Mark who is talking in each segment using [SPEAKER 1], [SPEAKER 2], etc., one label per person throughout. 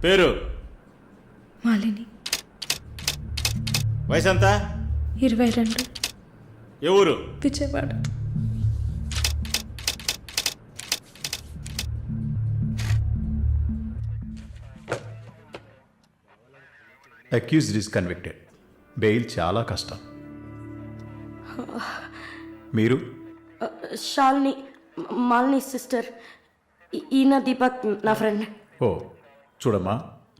[SPEAKER 1] పేరు
[SPEAKER 2] మాలిని.
[SPEAKER 1] వయసు ఎంత?
[SPEAKER 2] 22.
[SPEAKER 1] ఏ ఊరు?
[SPEAKER 2] Vijayawada.
[SPEAKER 3] Accused is convicted. Bail చాలా కష్టం. మీరు?
[SPEAKER 4] శాలిని, మాలిని సిస్టర్. ఈయన దీపక్ నా ఫ్రెండ్.
[SPEAKER 3] ఓ చూడమ్మా,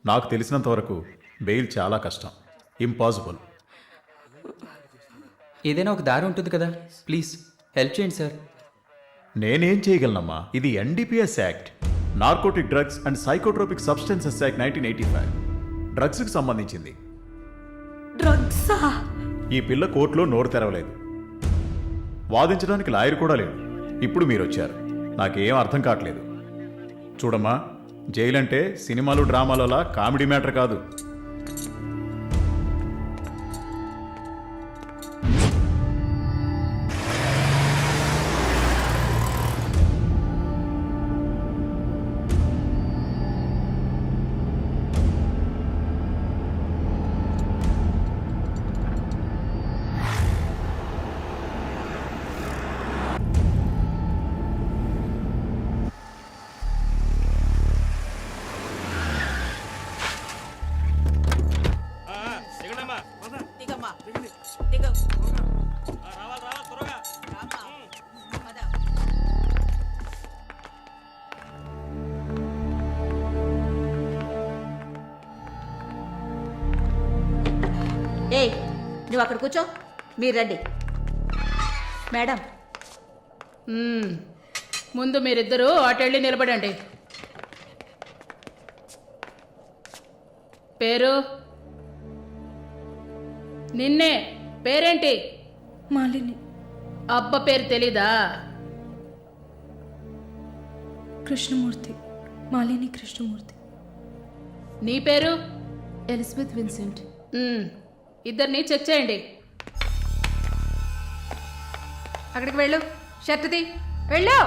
[SPEAKER 3] నాకు తెలిసినంత వరకు బెయిల్ చాలా కష్టం, ఇంపాసిబుల్.
[SPEAKER 5] ఏదైనా ఒక దారి ఉంటుంది కదా, ప్లీజ్ హెల్ప్ చేయండి సార్.
[SPEAKER 3] నేనేం చేయగలనమ్మా? ఇది NDPS act, narcotic drugs and psychotropic substances act 1985, డ్రగ్స్కి సంబంధించింది.
[SPEAKER 4] డ్రగ్సా?
[SPEAKER 3] ఈ పిల్ల కోర్టులో నోరు తెరవలేదు, వాదించడానికి లాయర్ కూడా లేడు. ఇప్పుడు మీరు వచ్చారు, నాకేం అర్థం కావట్లేదు. చూడమ్మా, జైలు అంటే సినిమాలు డ్రామాలలా కామెడీ మ్యాటర్ కాదు.
[SPEAKER 6] ఏయ్, నువ్వు అక్కడ కూర్చో, మీరు రండి. మేడం,
[SPEAKER 7] ముందు మీరిద్దరూ అటెళ్ళి నిలబడండి. పేరు? నిన్నే. పేరేంటి?
[SPEAKER 2] మాలిని.
[SPEAKER 7] అబ్బ పేరు తెలీదా?
[SPEAKER 2] కృష్ణమూర్తి. మాలిని కృష్ణమూర్తి.
[SPEAKER 7] నీ పేరు?
[SPEAKER 2] Elizabeth Vincent.
[SPEAKER 7] ఇద్దరిని చెక్ చేయండి.
[SPEAKER 6] అక్కడికి వెళ్ళు, షర్ట్ తీ, వెళ్ళు.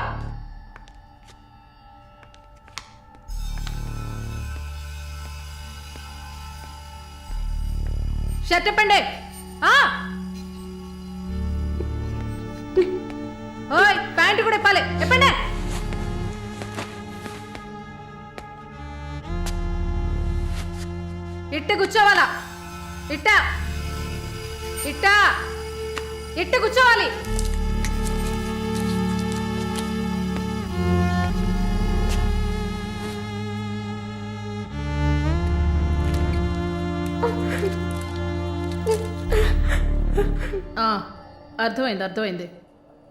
[SPEAKER 6] షర్ట్ ఇప్పండి. ఓయ్, ప్యాంటు కూడా ఇప్పాలి, ఇప్పండి. ఇట్ట కూర్చోవాలా? ఇట్ట ఇట్ట ఇట్ట కూర్చోవాలి.
[SPEAKER 7] అర్థమైంది, అర్థమైంది.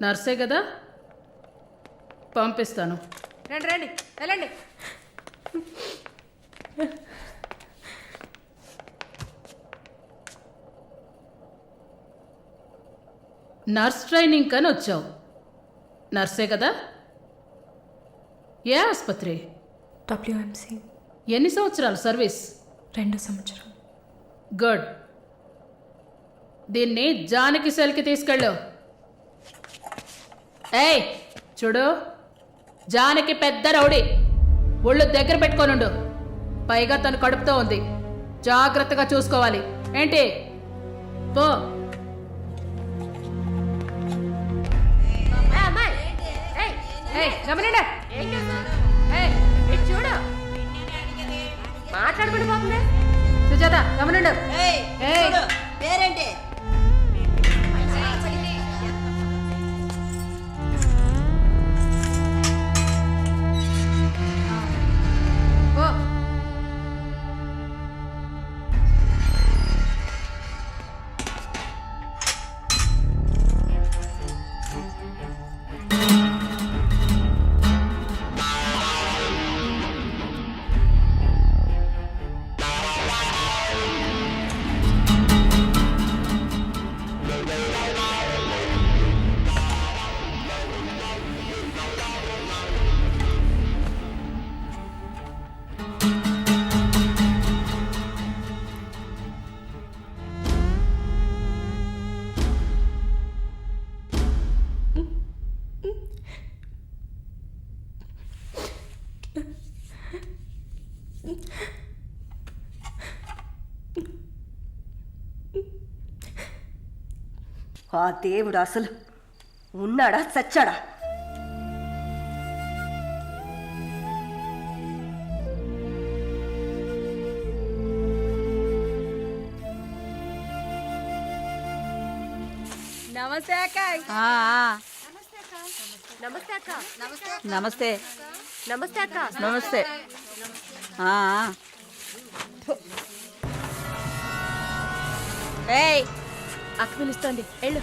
[SPEAKER 7] నర్సే కదా, పంపిస్తాను.
[SPEAKER 6] రండి రండి, వెళ్ళండి.
[SPEAKER 7] నర్స్ ట్రైనింగ్ అని వచ్చావు, నర్సే కదా? ఏ ఆసుపత్రి?
[SPEAKER 2] WMC.
[SPEAKER 7] ఎన్ని సంవత్సరాలు సర్వీస్?
[SPEAKER 2] 2 సంవత్సరాలు.
[SPEAKER 7] గుడ్. దీన్ని జానకి సెల్కి తీసుకెళ్ళు. ఏయ్ చూడు, జానకి పెద్ద రౌడీ, ఒళ్ళు దగ్గర పెట్టుకోనుండు. పైగా తను కడుపుతో ఉంది, జాగ్రత్తగా చూసుకోవాలి. ఏంటి? పో.
[SPEAKER 6] గమనండి, చూడు, మాట్లాడుకుంటూ పోతుంది. సుజాత, గమనండు.
[SPEAKER 4] పేరేంటి? ఆ దేవుడు అసలు ఉన్నాడా చచ్చాడా?
[SPEAKER 8] నమస్తే అక్క.
[SPEAKER 4] నమస్తే అక్క.
[SPEAKER 8] నమస్తే
[SPEAKER 4] నమస్తే అక్క.
[SPEAKER 8] నమస్తే. ఏయ్,
[SPEAKER 4] అక్క పిలుస్తోంది, వెళ్ళు.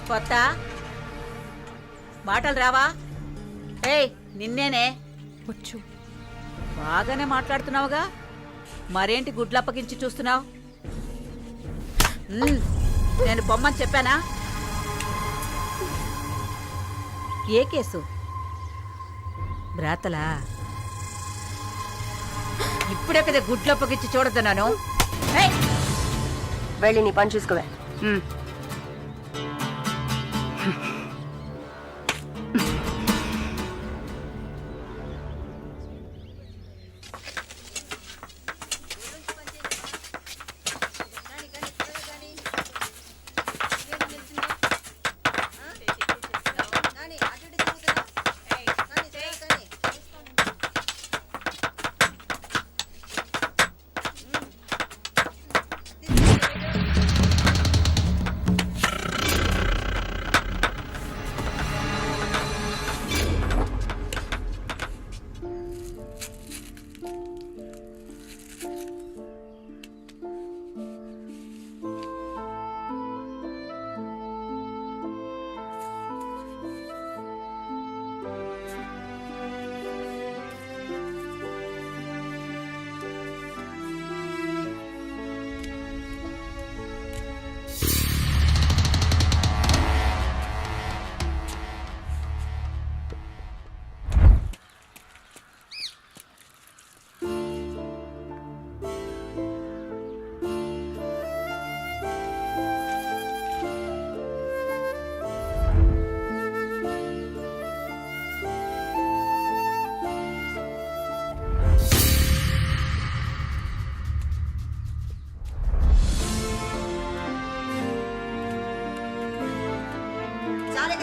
[SPEAKER 8] కొత్త మాటలు రావా? ఏయ్, నిన్నేనే.
[SPEAKER 2] వచ్చు.
[SPEAKER 8] బాగానే మాట్లాడుతున్నావుగా, మరేంటి గుడ్లప్పగించి చూస్తున్నావు? నేను బొమ్మని చెప్పానా? ఏ కేసు? బ్రాతలా? ఇప్పుడే కదా గుడ్లప్పగించి చూడొద్దన్నాను. ఏయ్,
[SPEAKER 4] వెళ్ళి నీ పని చూసుకోవే.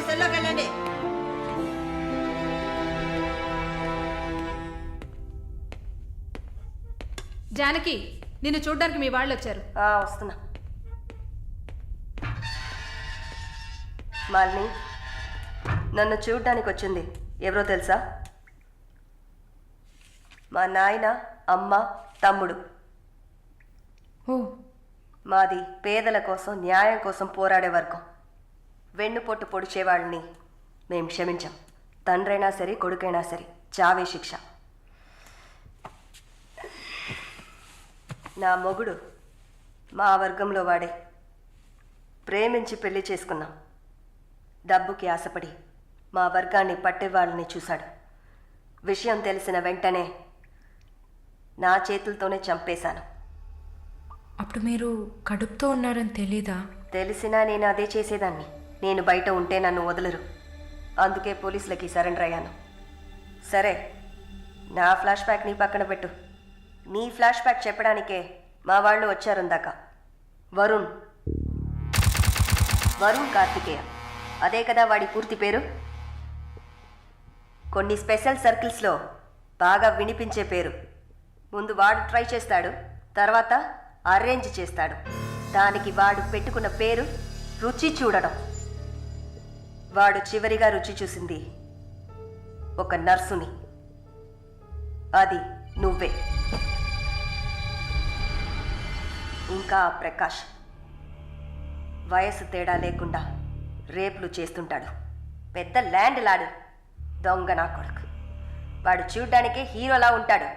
[SPEAKER 4] సెల్లోకి వెళ్ళండి.
[SPEAKER 6] జానకి, నిన్ను చూడ్డానికి మీ వాళ్ళు వచ్చారు.
[SPEAKER 4] వస్తున్నా. మాలిని, నన్ను చూడ్డానికి వచ్చింది ఎవరో తెలుసా? మా నాయన, అమ్మ, తమ్ముడు.
[SPEAKER 2] ఓ,
[SPEAKER 4] మాది పేదల కోసం, న్యాయం కోసం పోరాడే వర్గం. వెన్నుపోటు పొడిచేవాళ్ళని మేం క్షమించాం. తండ్రైనా సరే, కొడుకైనా సరే, చావే శిక్ష. నా మొగుడు మా వర్గంలో వాడే. ప్రేమించి పెళ్లి చేసుకున్నాం. డబ్బుకి ఆశపడి మా వర్గాన్ని పట్టేవాళ్ళని చూశాడు. విషయం తెలిసిన వెంటనే నా చేతులతోనే చంపేశాను.
[SPEAKER 2] అప్పుడు మీరు కడుపుతో ఉన్నారని తెలీదా?
[SPEAKER 4] తెలిసినా నేను అదే చేసేదాన్ని. నేను బయట ఉంటే నన్ను వదలరు. అందుకే పోలీసులకి సరెండర్ అయ్యాను. సరే, నా ఫ్లాష్ బ్యాక్ నీ పక్కన పెట్టు. నీ ఫ్లాష్ బ్యాక్ చెప్పడానికే మా వాళ్ళు వచ్చారుందాక. వరుణ్ కార్తికేయ, అదే కదా వాడి పూర్తి పేరు. కొన్ని స్పెషల్ సర్కిల్స్లో బాగా వినిపించే పేరు. ముందు వాడు ట్రై చేస్తాడు, తర్వాత అరేంజ్ చేస్తాడు. దానికి వాడు పెట్టుకున్న పేరు రుచి చూడడం. వాడు చివరిగా రుచి చూసింది ఒక నర్సుని. అది నువ్వే. ఇంకా ప్రకాష్ వయసు తేడా లేకుండా రేపులు చేస్తుంటాడు. పెద్ద ల్యాండ్ లాడు, దొంగ నా కొడుకు. వాడు చూడ్డానికే హీరోలా ఉంటాడు,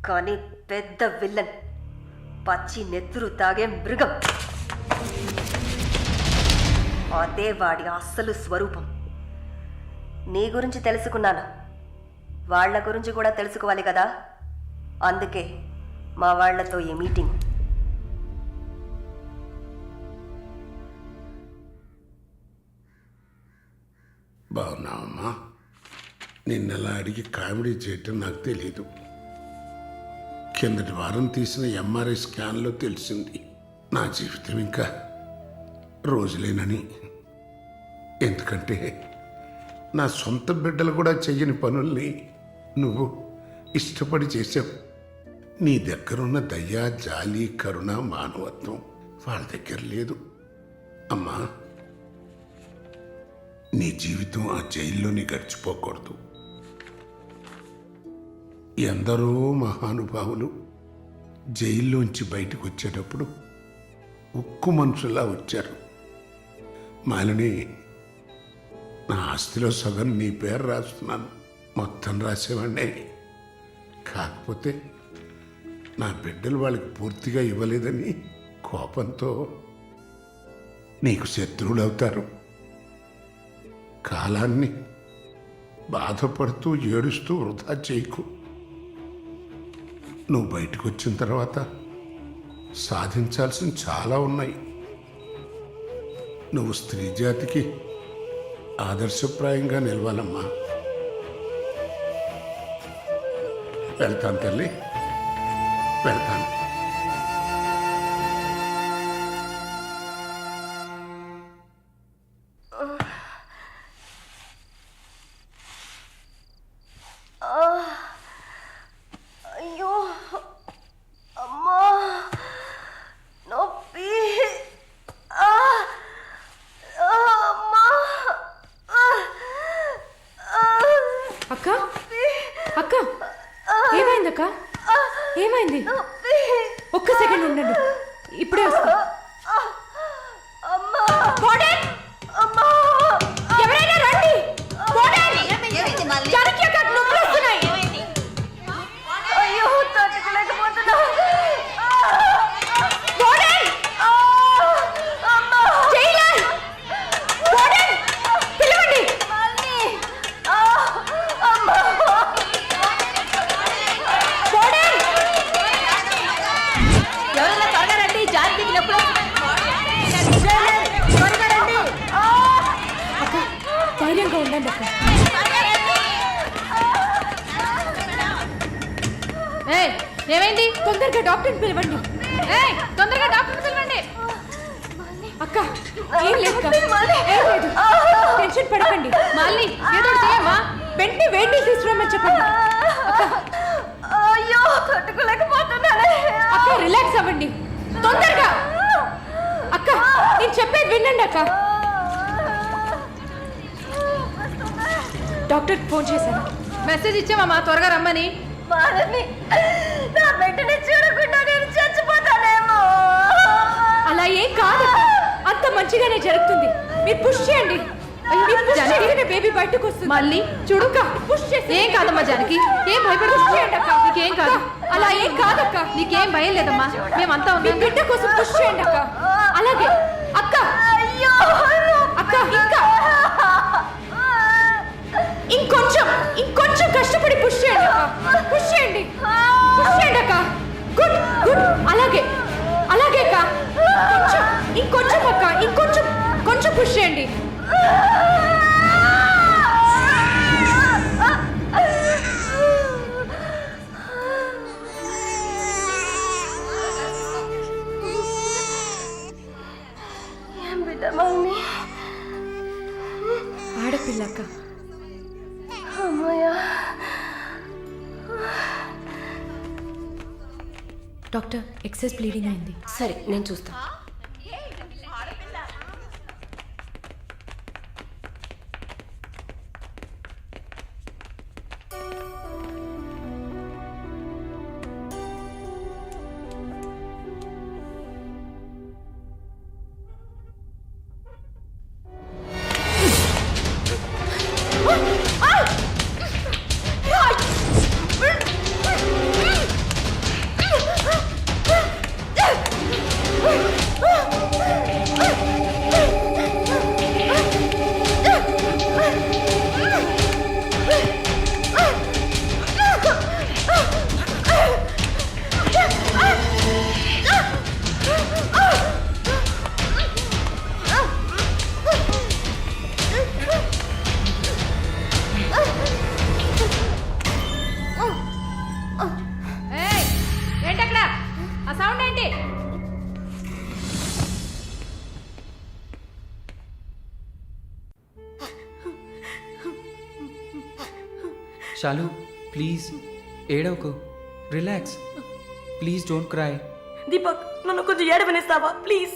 [SPEAKER 4] కానీ పెద్ద విల్లన్, పచ్చి నెత్తురు తాగే మృగం. అదే వాడి అస్సలు స్వరూపం. నీ గురించి తెలుసుకున్నాను, వాళ్ళ గురించి కూడా తెలుసుకోవాలి కదా. అందుకే మా వాళ్లతో ఈ మీటింగ్.
[SPEAKER 9] బాగున్నావమ్మా? నిన్నలా అడిగి కామెడీ చేయటం నాకు తెలియదు. కిందటి వారం తీసిన ఎంఆర్ఐ స్కాన్లో తెలిసింది నా జీవితం ఇంకా రోజులేనని. ఎందుకంటే నా సొంత బిడ్డలు కూడా చెయ్యని పనుల్ని నువ్వు ఇష్టపడి చేసావు. నీ దగ్గరున్న దయ, జాలి, కరుణ, మానవత్వం వాళ్ళ దగ్గర లేదు. అమ్మా, నీ జీవితం ఆ జైల్లోనే గడిచిపోకూడదు. ఎందరో మహానుభావులు జైల్లోంచి బయటకు వచ్చేటప్పుడు ఉక్కు మనుషులా వచ్చారు. మాలిని, నా ఆస్తిలో సగం నీ పేరు రాస్తున్నాను, మొత్తం రాసేవాడినే. కాకపోతే నా బిడ్డలు వాళ్ళకి పూర్తిగా ఇవ్వలేదని కోపంతో నీకు శత్రువులు అవుతారు. కాలాన్ని బాధపడుతూ ఏడుస్తూ వృధా చేయకు. నువ్వు బయటకు వచ్చిన తర్వాత సాధించాల్సిన చాలా ఉన్నాయి. నువ్వు స్త్రీ జాతికి ఆదర్శప్రాయంగా నిలవాలమ్మా. వెళ్తాను తల్లి, వెళ్తాను.
[SPEAKER 4] అయ్యో అమ్మా, నొప్పి. అమ్మా,
[SPEAKER 2] అక్క అక్క ఏమైంది అక్క? ఏమైంది? ఒక్క సెకండ్ ఉండండి, ఇప్పుడే వస్తా.
[SPEAKER 4] అమ్మా,
[SPEAKER 2] వార్డెన్! ఎవరైనా రండి! వార్డెన్! జానకి అక్క, నొప్పులు వస్తున్నాయి.
[SPEAKER 4] అయ్యో తట్టుకోలేకపోతున్నా.
[SPEAKER 2] వార్డెన్! జైలర్! వార్డెన్! పిలవండి. వార్డెన్!
[SPEAKER 8] ఎవరైనా త్వరగా రండి, జానకి నొప్పులు. త్వరగా రండి.
[SPEAKER 2] అక్క, ధైర్యంగా ఉండండి అక్క.
[SPEAKER 7] ఏయ్, ఏమైంది?
[SPEAKER 2] తొందరగా డాక్టర్ని పిలవండి.
[SPEAKER 7] ఏయ్, తొందరగా డాక్టర్ పిలవండి.
[SPEAKER 2] అక్క, ఏం లేదు అక్క. ఏం లేదు. టెన్షన్ పడకండి.
[SPEAKER 7] మళ్ళీ ఏదో ఒకటి చేయమ్మా.
[SPEAKER 2] వెంటనే వేడి నీళ్ళు తీసుకురమ్మని చెప్పండి. అక్క,
[SPEAKER 4] అయ్యో తట్టుకోలేకపోతున్నానే.
[SPEAKER 2] అక్క రిలాక్స్ అవ్వండి తొందరగా. అక్క, నేను చెప్పేది వినండి అక్క. డాక్టర్కి ఫోన్ చేశాను.
[SPEAKER 7] మెసేజ్ ఇచ్చామమ్మా త్వరగా రమ్మని.
[SPEAKER 4] మాలని, నా బిడ్డని చూడకుండా నేను చచ్చిపోతానేమో.
[SPEAKER 2] అలా ఏం కాదు, అంత మంచిగానే జరుగుతుంది. మీరు పుష్ చేయండి. మీరు push చేస్తేనే బేబీ బయటకు వస్తుంది.
[SPEAKER 7] మళ్ళీ చూడు,
[SPEAKER 2] పుష్ చేస్తే
[SPEAKER 7] ఏం కాదమ్మా జానకి, ఏం భయపడి
[SPEAKER 2] పుష్ చేయండి అక్క.
[SPEAKER 7] నీకేం కాదు.
[SPEAKER 2] అలా ఏం కాదక్క.
[SPEAKER 7] నీకేం భయం లేదమ్మా, మేమంతా
[SPEAKER 2] మీ
[SPEAKER 7] ఉన్నాం.
[SPEAKER 2] బిడ్డ కోసం పుష్ చేయండి అక్క. అలాగే అక్క.
[SPEAKER 4] అయ్యో
[SPEAKER 2] అక్క, ఇంకా ఇంకొంచెం కష్టపడి పుష్ చేయండి అక్క. పుష్ చేయండి అక్క. Good good. అలాగే అక్క. ఇంకొంచెం అక్క, కొంచెం పుష్ చేయండి.
[SPEAKER 4] ఏం బిడ్డ మమ్మీ?
[SPEAKER 2] ఆడపిల్ల అక్క.
[SPEAKER 4] అమ్మయ్యా.
[SPEAKER 2] డాక్టర్, ఎక్సెస్ బ్లీడింగ్ అయింది.
[SPEAKER 4] సరే, నేను చూస్తా.
[SPEAKER 6] ఆ సౌండ్ ఏంటి?
[SPEAKER 5] షాలు ప్లీజ్ ఏడవకు, relax, please don't cry.
[SPEAKER 4] Deepak, నన్ను కొంచెం ఏడవనిస్తావా ప్లీజ్?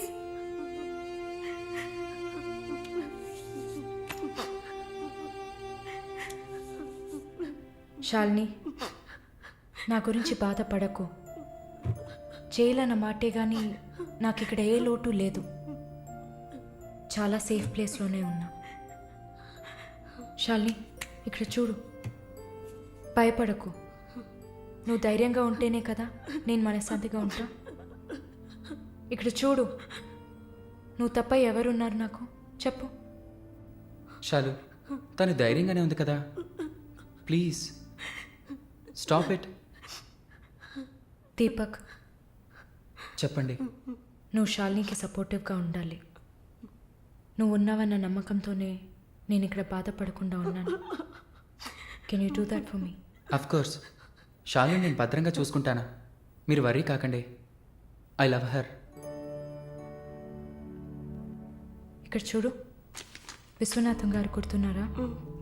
[SPEAKER 2] శాలిని, నా గురించి బాధపడకు. జైలన్న మాటే కానీ నాకు ఇక్కడ ఏ లోటు లేదు. చాలా సేఫ్ ప్లేస్లోనే ఉన్నా. శాలిని, ఇక్కడ చూడు, భయపడకు. నువ్వు ధైర్యంగా ఉంటేనే కదా నేను మనశ్శాంతిగా ఉంటా. ఇక్కడ చూడు, నువ్వు తప్ప ఎవరున్నారు నాకు చెప్పు.
[SPEAKER 5] షాలు, తను ధైర్యంగానే ఉంది కదా, ప్లీజ్ స్టాప్ ఇట్.
[SPEAKER 2] దీపక్,
[SPEAKER 5] చెప్పండి.
[SPEAKER 2] నువ్వు శాలినికి సపోర్టివ్గా ఉండాలి. నువ్వు ఉన్నావన్న నమ్మకంతోనే నేను ఇక్కడ బాధపడకుండా ఉన్నాను. Can you do that for me?
[SPEAKER 5] Of course, Shalu నేను భద్రంగా చూసుకుంటానా, మీరు వర్రీ కాకండి. I love her.
[SPEAKER 2] ఇక్కడ చూడు, విశ్వనాథం గారు గుర్తున్నారా?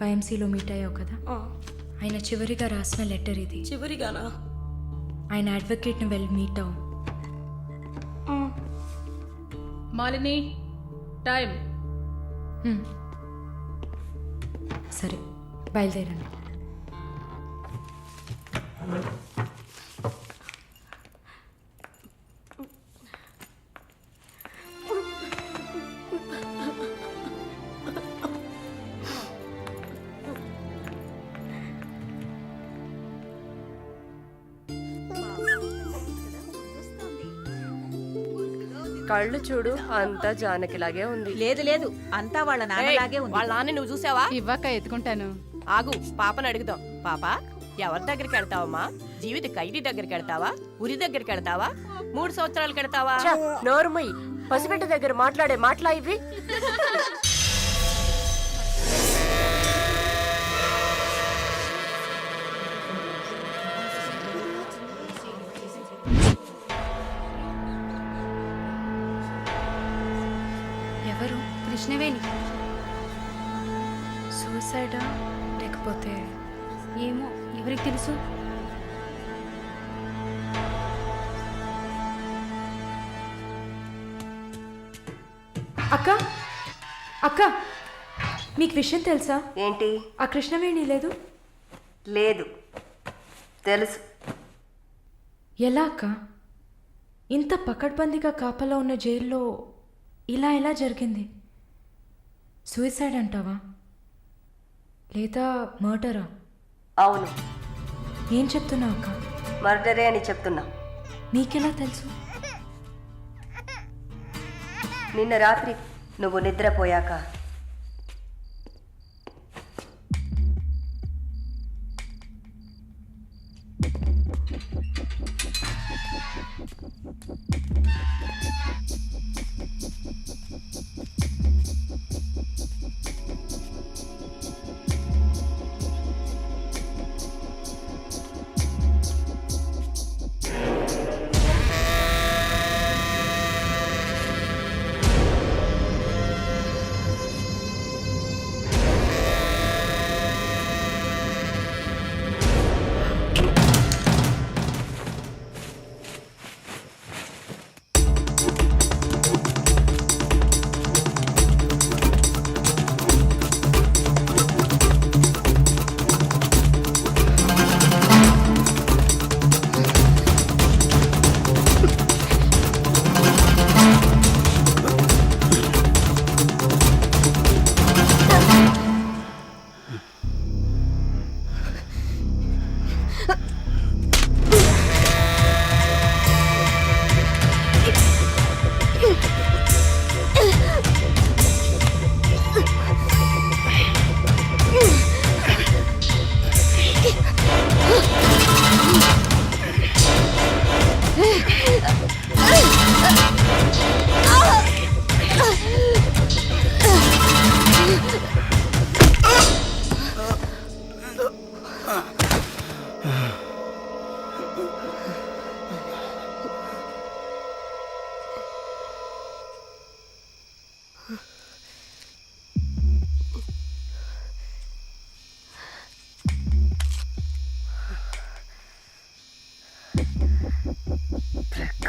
[SPEAKER 2] పైఎంసీలో మీట్ అయ్యావు కదా, ఆయన చివరిగా రాసిన లెటర్ ఇది.
[SPEAKER 4] చివరిగానా?
[SPEAKER 2] ఆయన అడ్వకేట్ని వెళ్ళి మీట్ అవ్వు.
[SPEAKER 6] మాలిని, టైం.
[SPEAKER 2] సరే, బయలుదేరండి.
[SPEAKER 4] కళ్ళు చూడు, అంతా జానకిలాగే ఉంది.
[SPEAKER 8] లేదు లేదు, అంతా వాళ్ళ నాన్నలాగే ఉంది.
[SPEAKER 4] వాళ్ళ నాన్న నువ్వు చూసావా?
[SPEAKER 6] ఇవ్వక ఎత్తుకుంటాను.
[SPEAKER 4] ఆగు, పాపను అడుగుదాం. పాప, ఎవరి దగ్గరికి వెళ్తావమ్మా? జీవిత ఖైదీ దగ్గరికి వెళ్తావా? ఉరి దగ్గరికి వెళ్తావా? 3 సంవత్సరాలకు వెళ్తావా? నోరుమయ్యి, పసిబిడ్డ దగ్గర మాట్లాడే మాటలా ఇవి?
[SPEAKER 2] ఎవరు?
[SPEAKER 6] కృష్ణవేణి.
[SPEAKER 2] సూసైడా లేకపోతే?
[SPEAKER 6] ఏమో, ఎవరికి తెలుసు?
[SPEAKER 2] అక్క, అక్క, మీకు విషయం తెలుసా?
[SPEAKER 4] ఏంటి?
[SPEAKER 2] ఆ కృష్ణవేణి లేదు.
[SPEAKER 4] లేదు, తెలుసు.
[SPEAKER 2] ఎలా అక్క? ఇంత పకడ్బందీగా కాపలా ఉన్న జైల్లో ఇలా ఎలా జరిగింది? సూసైడ్ అంటావా లేదా మర్డరా?
[SPEAKER 4] అవును.
[SPEAKER 2] ఏం చెప్తున్నావు అక్క?
[SPEAKER 4] మర్డరే అని చెప్తున్నా.
[SPEAKER 2] నీకెలా తెలుసు?
[SPEAKER 4] నిన్న రాత్రి నువ్వు నిద్రపోయాక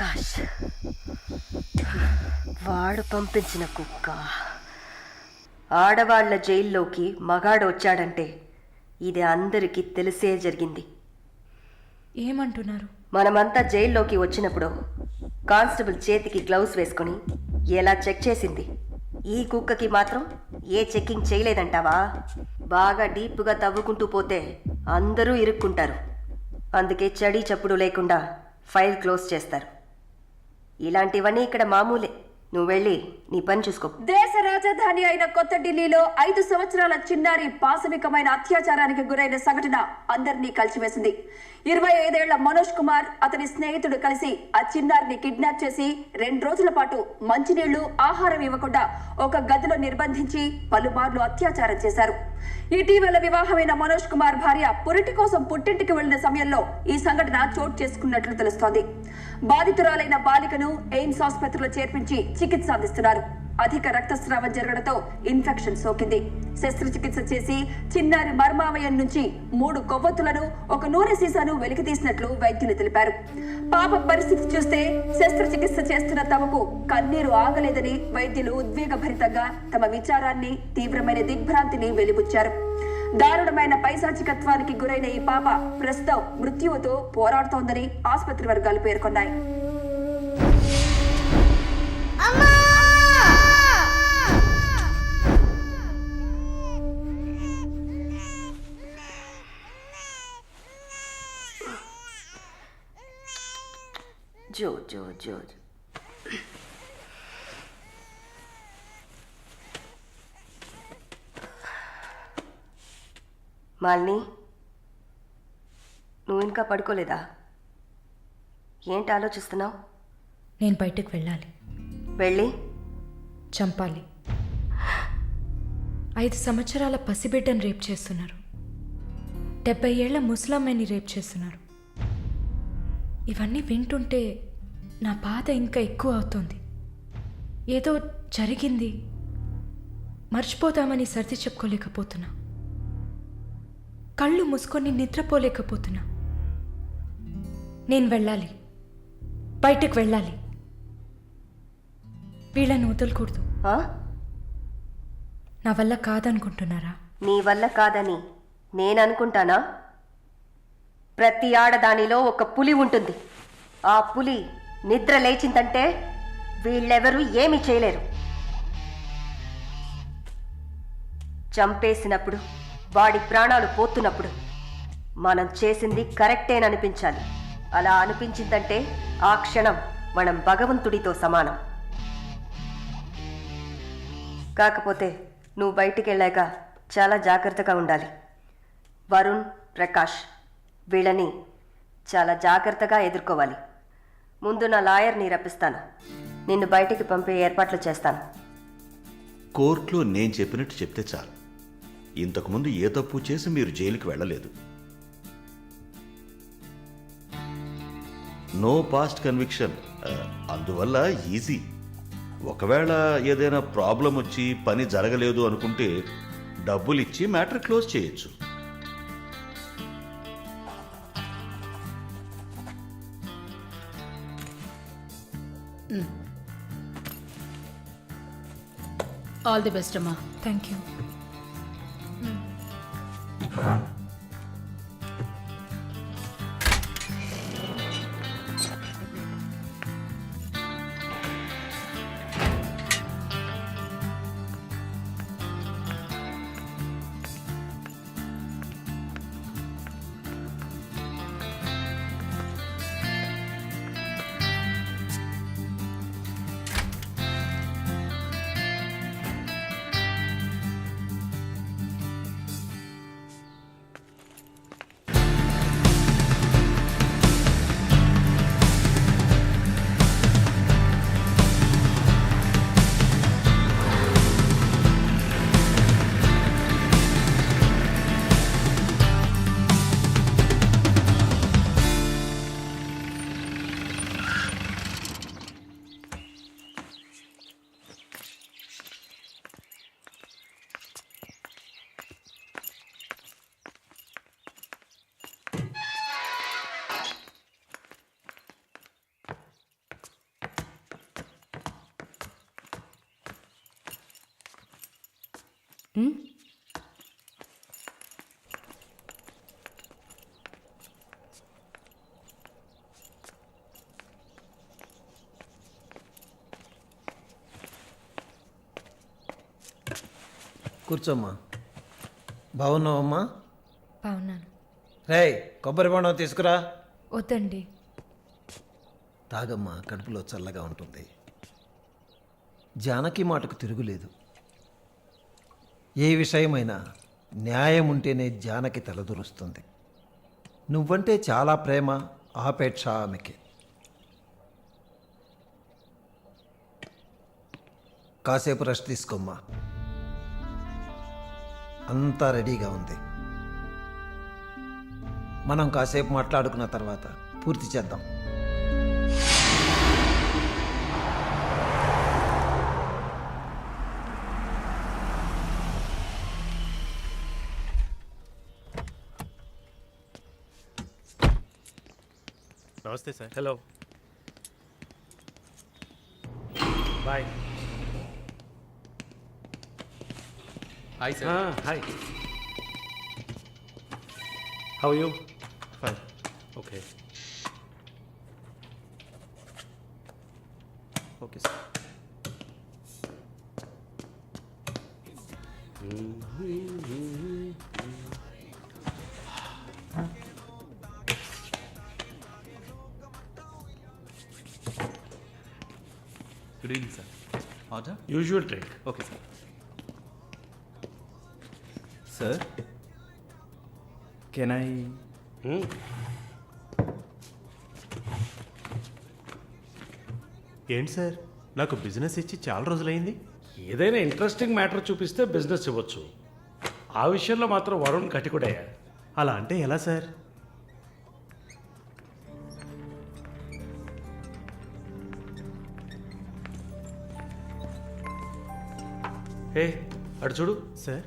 [SPEAKER 4] ప్రకాష్ వాడు పంపించిన కుక్క. ఆడవాళ్ల జైల్లోకి మగాడు వచ్చాడంటే ఇది అందరికీ తెలిసే జరిగింది.
[SPEAKER 2] ఏమంటున్నారు?
[SPEAKER 4] మనమంతా జైల్లోకి వచ్చినప్పుడు కానిస్టేబుల్ చేతికి గ్లౌస్ వేసుకుని ఎలా చెక్ చేసింది, ఈ కుక్కకి మాత్రం ఏ చెక్కింగ్ చేయలేదంటావా? బాగా డీప్గా తవ్వుకుంటూ పోతే అందరూ ఇరుక్కుంటారు. అందుకే చడి చప్పుడు లేకుండా ఫైల్ క్లోజ్ చేస్తారు. ఇలాంటివన్నీ ఇక్కడ మామూలే. నువ్వు వెళ్ళి నీ పని చూసుకో.
[SPEAKER 10] దేశ రాజధాని అయిన కొత్త ఢిల్లీలో 5 సంవత్సరాల చిన్నారి పాశవికమైన అత్యాచారానికి గురైన సంఘటన అందరినీ కలిసివేసింది. 25 ఏళ్ల మనోజ్ కుమార్ అతని స్నేహితుడు కలిసి ఆ చిన్నారిని కిడ్నాప్ చేసి 2 రోజుల పాటు మంచినీళ్లు, ఆహారం ఇవ్వకుండా ఒక గదిలో నిర్బంధించి పలుమార్లు అత్యాచారం చేశారు. ఇటీవల వివాహమైన మనోజ్ కుమార్ భార్య పురిటి కోసం పుట్టింటికి వెళ్లిన సమయంలో ఈ సంఘటన చోటు చేసుకున్నట్లు తెలుస్తోంది. బాధితురాలైన బాలికను ఎయిమ్స్ ఆసుపత్రిలో చేర్పించి చికిత్స అందిస్తున్నారు. అధిక రక్తస్రావం జరగడంతో ఇన్ఫెక్షన్ సోకింది. శస్త్రచికిత్స చేసి చిన్నారి మర్మావయం నుంచి 3 కొవ్వొత్తులను, ఒక నూనె సీసాను వెలికితీసినట్లు వైద్యులు తెలిపారు. పాప పరిస్థితి చూస్తే శస్త్రచికిత్స చేస్తున్న తమకు కన్నీరు ఆగలేదని వైద్యులు ఉద్వేగభరితంగా తమ విచారాన్ని, తీవ్రమైన దిగ్భ్రాంతిని వెలిబుచ్చారు. దారుణమైన పైశాచికత్వానికి గురైన ఈ పాప ప్రస్తుతం మృత్యువుతో పోరాడుతోందని ఆసుపత్రి వర్గాలు పేర్కొన్నాయి.
[SPEAKER 4] జో జో జో మాలిని, నువ్వు ఇంకా పడుకోలేదా? ఏంటి ఆలోచిస్తున్నావు?
[SPEAKER 2] నేను బయటకు వెళ్ళాలి.
[SPEAKER 4] వెళ్ళి
[SPEAKER 2] చంపాలి. 5 సంవత్సరాల పసిబిడ్డను రేప్ చేస్తున్నారు. 70 ఏళ్ల ముసలమ్మని రేప్ చేస్తున్నారు. ఇవన్నీ వింటుంటే నా బాధ ఇంకా ఎక్కువ అవుతోంది. ఏదో జరిగింది, మర్చిపోతామని సర్ది చెప్పుకోలేకపోతున్నా. కళ్ళు మూసుకొని నిద్రపోలేకపోతున్నా. నేను వెళ్ళాలి, బయటకు వెళ్ళాలి. వీళ్ళని వదలకూడదు. నా వల్ల కాదనుకుంటున్నారా?
[SPEAKER 4] నీ వల్ల కాదని నేననుకుంటానా? ప్రతి ఆడదానిలో ఒక పులి ఉంటుంది. ఆ పులి నిద్ర లేచిందంటే వీళ్ళెవరూ ఏమీ చేయలేరు. చంపేసినప్పుడు, వాడి ప్రాణాలు పోతున్నప్పుడు మనం చేసింది కరెక్టేననిపించాలి. అలా అనిపించిందంటే ఆ క్షణం మనం భగవంతుడితో సమానం. కాకపోతే నువ్వు బయటికి వెళ్ళాక చాలా జాగ్రత్తగా ఉండాలి. వరుణ్, ప్రకాష్ వీళ్ళని చాలా జాగ్రత్తగా ఎదుర్కోవాలి. ముందు నా లాయర్ని రప్పిస్తాను. నిన్ను బయటికి పంపే ఏర్పాట్లు చేస్తాను.
[SPEAKER 1] కోర్టులో నేను చెప్పినట్టు చెప్తే చాలు. ఇంతకుముందు ఏ తప్పు చేసి మీరు జైలుకి వెళ్ళలేదు. నో పాస్ట్ కన్విక్షన్, అందువల్ల ఈజీ. ఒకవేళ ఏదైనా ప్రాబ్లం వచ్చి పని జరగలేదు అనుకుంటే డబ్బులు ఇచ్చి మ్యాటర్ క్లోజ్ చేయొచ్చు.
[SPEAKER 7] ఆల్ ది బెస్ట్ అమ్మా.
[SPEAKER 2] Thank you.
[SPEAKER 11] కూర్చోమ్మా. బాగున్నావమ్మా?
[SPEAKER 2] బాగున్నాను.
[SPEAKER 11] రేయ్, కొబ్బరి బొండం తీసుకురా.
[SPEAKER 2] వద్దండి.
[SPEAKER 11] తాగమ్మా, కడుపులో చల్లగా ఉంటుంది. జానకి మాటకు తిరుగులేదు. ఏ విషయమైనా న్యాయం ఉంటేనే జానకి తలదూరుస్తుంది. నువ్వంటే చాలా ప్రేమ, ఆపేక్ష ఆమెకి. కాసేపు రెస్ట్ తీసుకోమ్మా. అంతా రెడీగా ఉంది. మనం కాసేపు మాట్లాడుకున్న తర్వాత పూర్తి చేద్దాం.
[SPEAKER 12] నమస్తే sir. Hello, boy.
[SPEAKER 5] Hi sir.
[SPEAKER 12] Hi, how you? Fine. Okay okay sir.
[SPEAKER 5] Good evening sir. Order?
[SPEAKER 12] Usual drink.
[SPEAKER 5] Okay sir.
[SPEAKER 12] Sir, can I? ఏంటి సార్, నాకు బిజినెస్ ఇచ్చి చాలా రోజులైంది. ఏదైనా ఇంట్రెస్టింగ్ మ్యాటర్ చూపిస్తే బిజినెస్ ఇవ్వచ్చు. ఆ విషయంలో మాత్రం వరుణ్ కటికుడయ్యా. అలా అంటే ఎలా సార్? ఏ అటు చూడు సార్.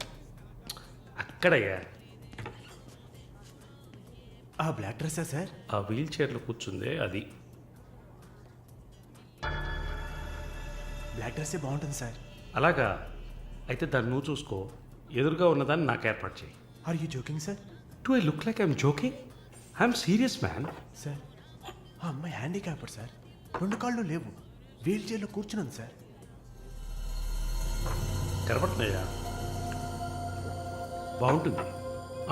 [SPEAKER 12] అక్కడయ్యా. ఆ బ్లాక్ డ్రెస్సా సార్? ఆ వీల్ చైర్లో కూర్చుందే అది. బ్లాక్ డ్రెస్సే బాగుంటుంది సార్. అలాగా? అయితే దాన్ని నువ్వు చూసుకో. ఎదురుగా ఉన్నదాన్ని నాకు ఏర్పాటు చేయి. Are you joking sir? Do I look like I'm joking? I'm serious man. Sir, ఆ అమ్మాయి హ్యాండిక్యాప్డ్ సార్. 2 కాళ్ళు లేవు, వీల్ చైర్లో కూర్చున్నాను సార్. కనపడుతున్నాయా? బాగుంటుంది,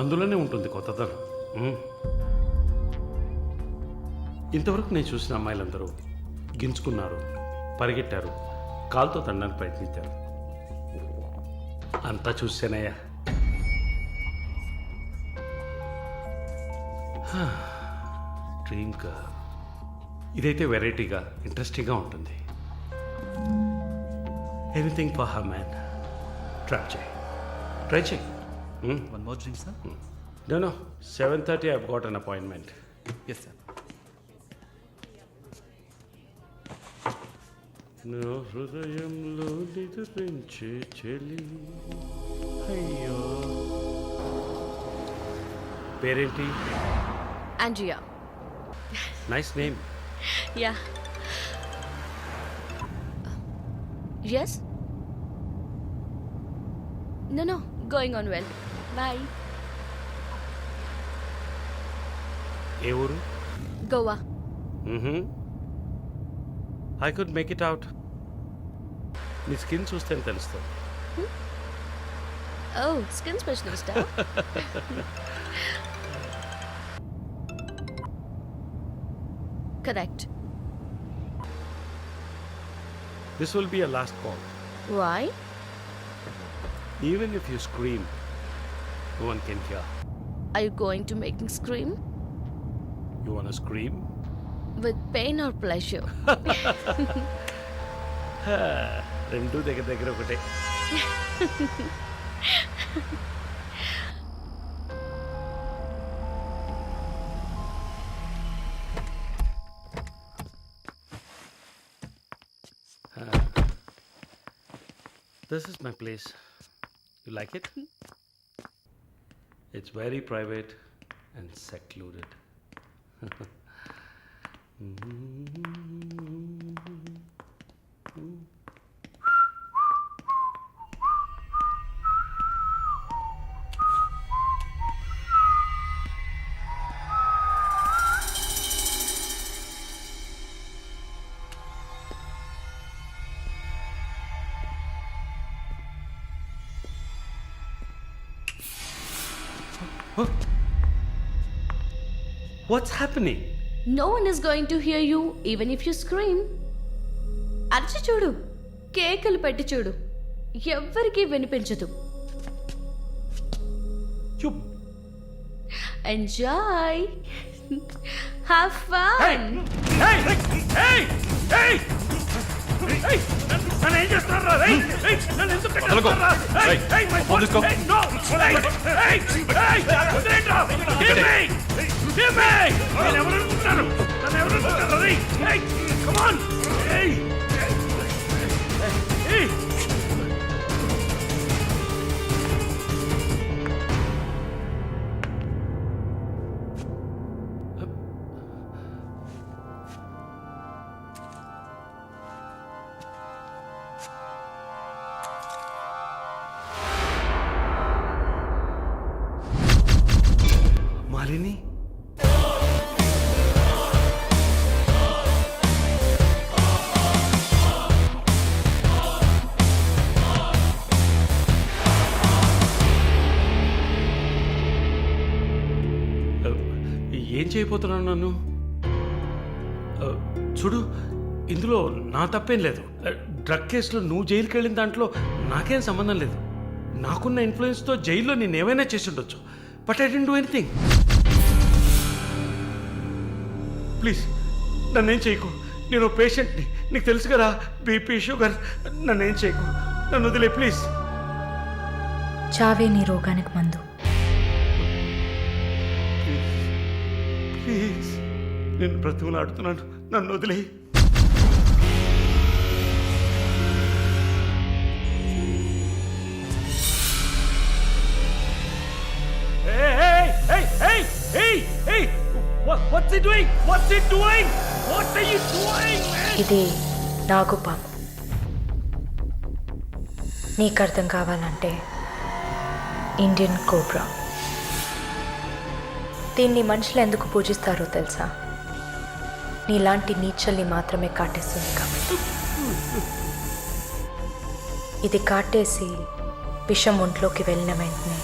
[SPEAKER 12] అందులోనే ఉంటుంది కొత్తదనం. ఇంతవరకు నేను చూసిన అమ్మాయిలందరూ గింజుకున్నారు, పరిగెట్టారు, కాలుతో తండడానికి ప్రయత్నించారు. అంతా చూసానయ్యా. Dream girl. ఇదైతే వెరైటీగా, ఇంట్రెస్టింగ్గా ఉంటుంది. Anything for her man. Try చేయి.
[SPEAKER 5] One more drink sir?
[SPEAKER 12] No, 7:30 I've got an appointment.
[SPEAKER 5] Yes sir.
[SPEAKER 12] నా హృదయంలో నిద్రించే చెలి. అయ్యో, పేరేంటి?
[SPEAKER 2] Andrea.
[SPEAKER 12] Nice name.
[SPEAKER 2] Yeah. Yes. No, going on well. Bye.
[SPEAKER 12] ఏ ఊరు?
[SPEAKER 2] Goa.
[SPEAKER 12] I could make it out. నీ స్కిన్ చూస్తే తెలుస్తుంది.
[SPEAKER 2] Oh, skin specialist. Correct.
[SPEAKER 12] This will be a last call.
[SPEAKER 2] Why?
[SPEAKER 12] Even if you scream, no one can hear.
[SPEAKER 2] Are you going to make me scream?
[SPEAKER 12] You wanna scream?
[SPEAKER 2] With pain or pleasure?
[SPEAKER 12] రెండు దగ్గర దగ్గర ఒకటే. This is my place. You like it? It's very private and secluded. What's happening?
[SPEAKER 2] No one is going to hear you even if you scream. అరిచి చూడు, కేకలు పెట్టి చూడు, ఎవ్వరికీ వినిపించదు. Enjoy. Have fun.
[SPEAKER 12] నన్ను ఏం చేస్తున్నారా? నన్ను ఎందుకు కట్టేస్తున్నారా? నేను ఎవరు అనుకుంటున్నారు? నన్ను ఎవరు అనుకుంటున్నారు? కమాన్. మాలిని, ఏం చేయబోతున్నాను నన్ను? చూడు, ఇందులో నా తప్పేం లేదు. డ్రగ్ కేసులో నువ్వు జైలుకి వెళ్ళిన దాంట్లో నాకేం సంబంధం లేదు. నాకున్న ఇన్ఫ్లుయెన్స్తో జైల్లో నేను ఏమైనా చేసి ఉండొచ్చు. But I didn't do anything. Please నన్నేం చేయకు. నేను పేషెంట్ని, నీకు తెలుసు కదా, బీపీ, షుగర్. నన్నేం చేయకు, నన్ను వదిలే ప్లీజ్.
[SPEAKER 2] చావే నీ రోగానికి మందు.
[SPEAKER 12] ప్లీజ్ నేను బ్రతిమలాడుతున్నాను, నన్ను వదిలే. What's it doing? What's it doing? What are you doing, man?
[SPEAKER 2] ఇది నాగుపాము. నీకు అర్థం కావాలంటే ఇండియన్ కోబ్రా. దీన్ని మనుషులు ఎందుకు పూజిస్తారో తెలుసా? నీలాంటి నీచల్ని మాత్రమే కాటేస్తుంది కాబట్టి. ఇది కాటేసి విషం ఒంట్లోకి వెళ్ళిన వెంటనే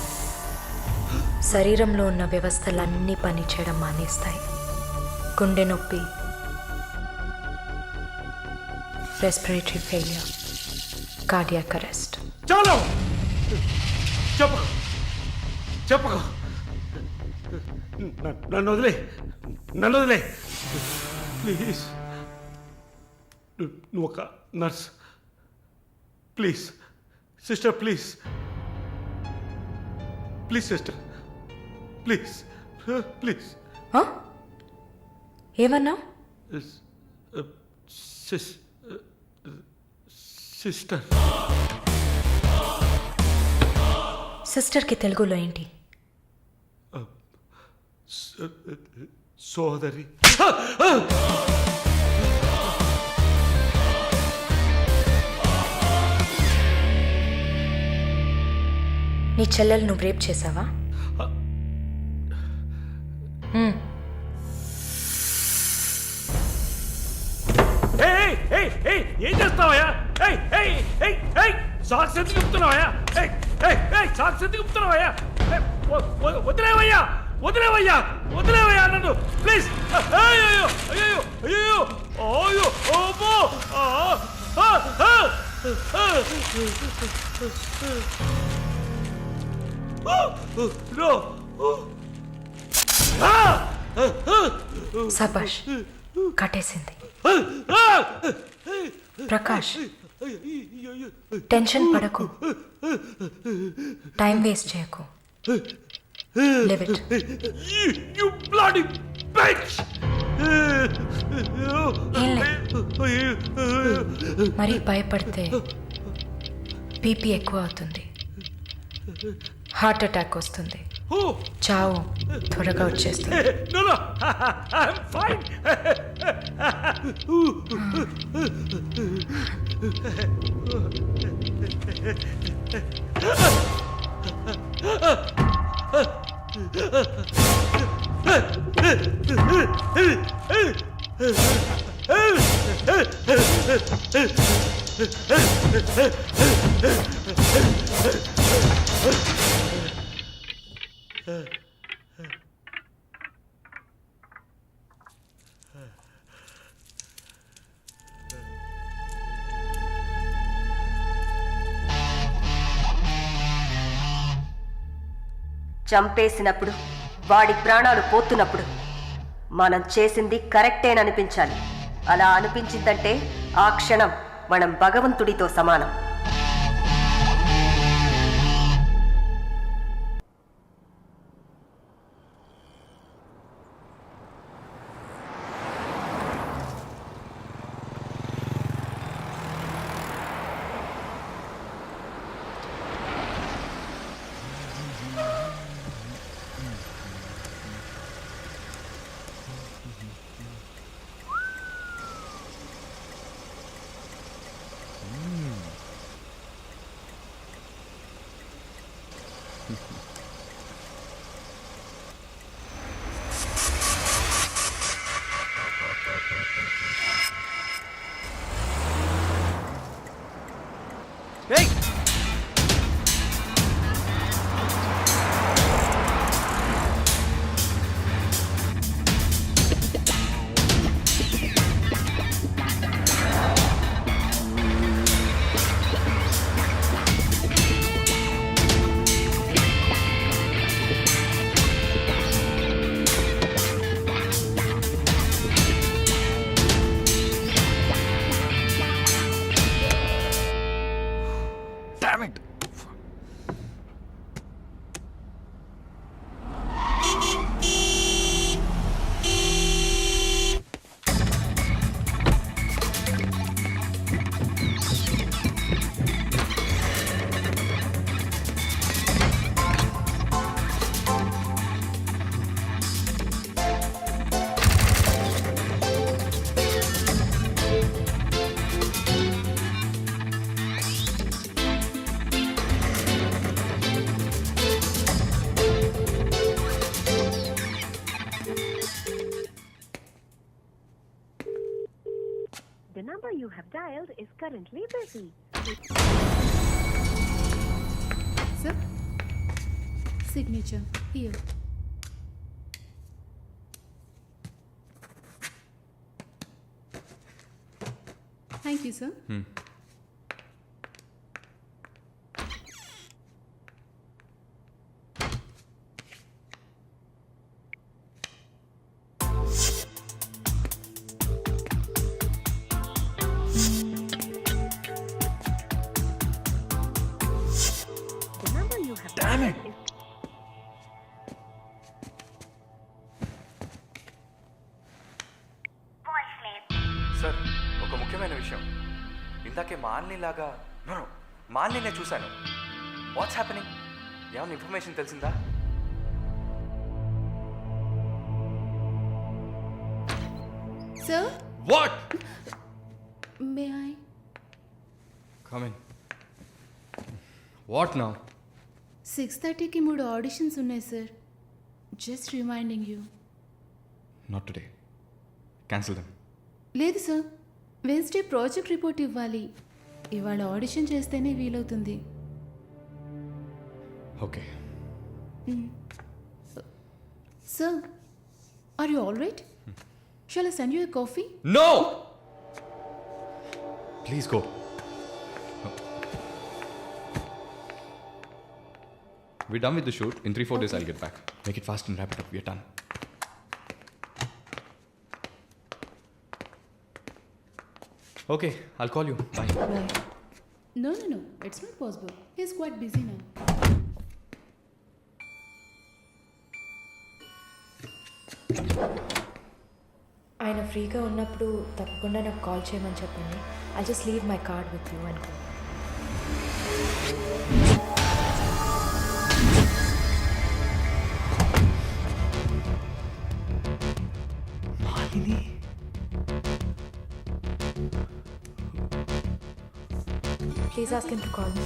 [SPEAKER 2] శరీరంలో ఉన్న వ్యవస్థలన్నీ పనిచేయడం మానేస్తాయి. గుండె నొప్పి, రెస్పిరేటరీ ఫెయిల్యూర్, కార్డియాక్ అరెస్ట్.
[SPEAKER 12] చాలు, చెప్పు చెప్పు, నన్ను వదిలే, నన్ను వదిలే ప్లీజ్. నువ్వు ఒక nurse, please sister, please please sister, please please.
[SPEAKER 2] ఏమన్నా?
[SPEAKER 12] సిస్టర్.
[SPEAKER 2] సిస్టర్కి తెలుగులో ఏంటి?
[SPEAKER 12] సోదరి.
[SPEAKER 2] నీ చెల్లెలు నువ్వు రేప్ చేసావా?
[SPEAKER 12] ఏం చేస్తావయ్యా? సాక్స్ ఎందుకు చెప్తున్నావయ్యా? సాక్స్ ఎందుకు చెప్తున్నావయ్యా? వదిలేవయ్యా, వదిలేవయ్యా, వదిలేవయ్యా నన్ను ప్లీజ్. అయ్యో అయ్యో అయ్యో అయ్యో ఓమో.
[SPEAKER 2] సబాష్, కట్టేసింది. ప్రకాష్, టెన్షన్ పడకు, టైం వేస్ట్ చేయకు. Live it.
[SPEAKER 12] You bloody bitch!
[SPEAKER 2] ఏం లేదు, మరీ భయపడితే బీపీ ఎక్కువ అవుతుంది, హార్ట్ అటాక్ వస్తుంది, చావు త్వరగా వచ్చేస్తుంది.
[SPEAKER 12] No, no, I'm fine.
[SPEAKER 4] చంపేసినప్పుడు వాడి ప్రాణాలు పోతున్నప్పుడు మనం చేసింది కరెక్టేననిపించాలి. అలా అనిపించిందంటే ఆ క్షణం మనం భగవంతుడితో సమానం.
[SPEAKER 10] The number you have dialed is currently busy.
[SPEAKER 7] Sir, signature here. Thank you, sir.
[SPEAKER 10] The number you have
[SPEAKER 5] Damn
[SPEAKER 10] dialed
[SPEAKER 5] it.
[SPEAKER 10] is
[SPEAKER 5] sir, ఒక ముఖ్యమైన విషయం. ఇందాకే మాలినిలాగా మాలిని చూశాను. What's happening? ఏమైనా ఇన్ఫర్మేషన్ తెలిసిందా?
[SPEAKER 7] Sir,
[SPEAKER 5] what?
[SPEAKER 7] may I?
[SPEAKER 5] Come in. What now?
[SPEAKER 7] 6:30కి 3 auditions ఉన్నాయి sir. Just reminding you.
[SPEAKER 5] Not today. Cancel them.
[SPEAKER 7] లేదు సార్, వెన్స్డే ప్రాజెక్ట్ రిపోర్ట్ ఇవ్వాలి. ఇవాళ ఆడిషన్ చేస్తేనే వీలవుతుంది.
[SPEAKER 5] Okay.
[SPEAKER 7] Sir, are you all right? Shall I send you a coffee?
[SPEAKER 5] No! Please go. We're done with the shoot. In 3-4 days, I'll get back. Make it fast and wrap it up. We're done. Okay, I'll call you. Bye.
[SPEAKER 7] Right. No. It's not possible. He's quite busy now.
[SPEAKER 2] ఆయన ఫ్రీగా ఉన్నప్పుడు తప్పకుండా నాకు call చేయమని చెప్పండి. I just leave my card with you అనుకో. Please ask him to call me.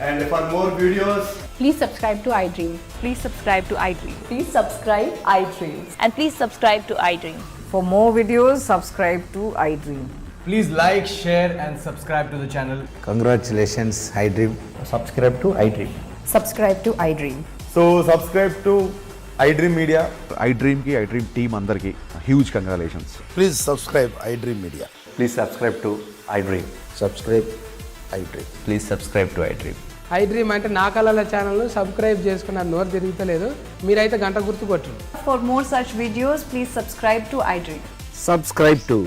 [SPEAKER 3] And for more videos,
[SPEAKER 6] Please subscribe to iDream.
[SPEAKER 8] Please subscribe to iDream.
[SPEAKER 6] Please subscribe iDream.
[SPEAKER 8] And please subscribe to iDream.
[SPEAKER 6] For more videos, subscribe to iDream.
[SPEAKER 11] Please like, share and subscribe to the channel.
[SPEAKER 13] Congratulations, iDream. Subscribe to iDream.
[SPEAKER 6] Subscribe to iDream.
[SPEAKER 13] So subscribe to iDream Media. iDream ki iDream team andarki huge congratulations. Please subscribe iDream Media. Please subscribe to iDream. Subscribe iDream. Please subscribe to iDream.
[SPEAKER 14] I dream అంటే నా కళల ఛానల్ను subscribe చేసుకున్న నోరు తిరుగుతలేదు. మీరైతే గంట గుర్తు కొట్టు.
[SPEAKER 2] For more such videos, please subscribe to iDream.
[SPEAKER 15] Subscribe to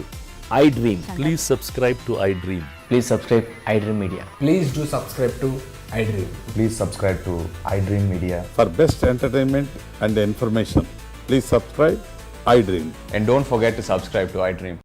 [SPEAKER 15] iDream. Please subscribe to iDream.
[SPEAKER 5] Please subscribe iDream media.
[SPEAKER 14] Please do subscribe to I dream.
[SPEAKER 13] Please subscribe to iDream Media.
[SPEAKER 9] For best entertainment and information, please subscribe iDream.
[SPEAKER 13] And don't forget to subscribe to iDream.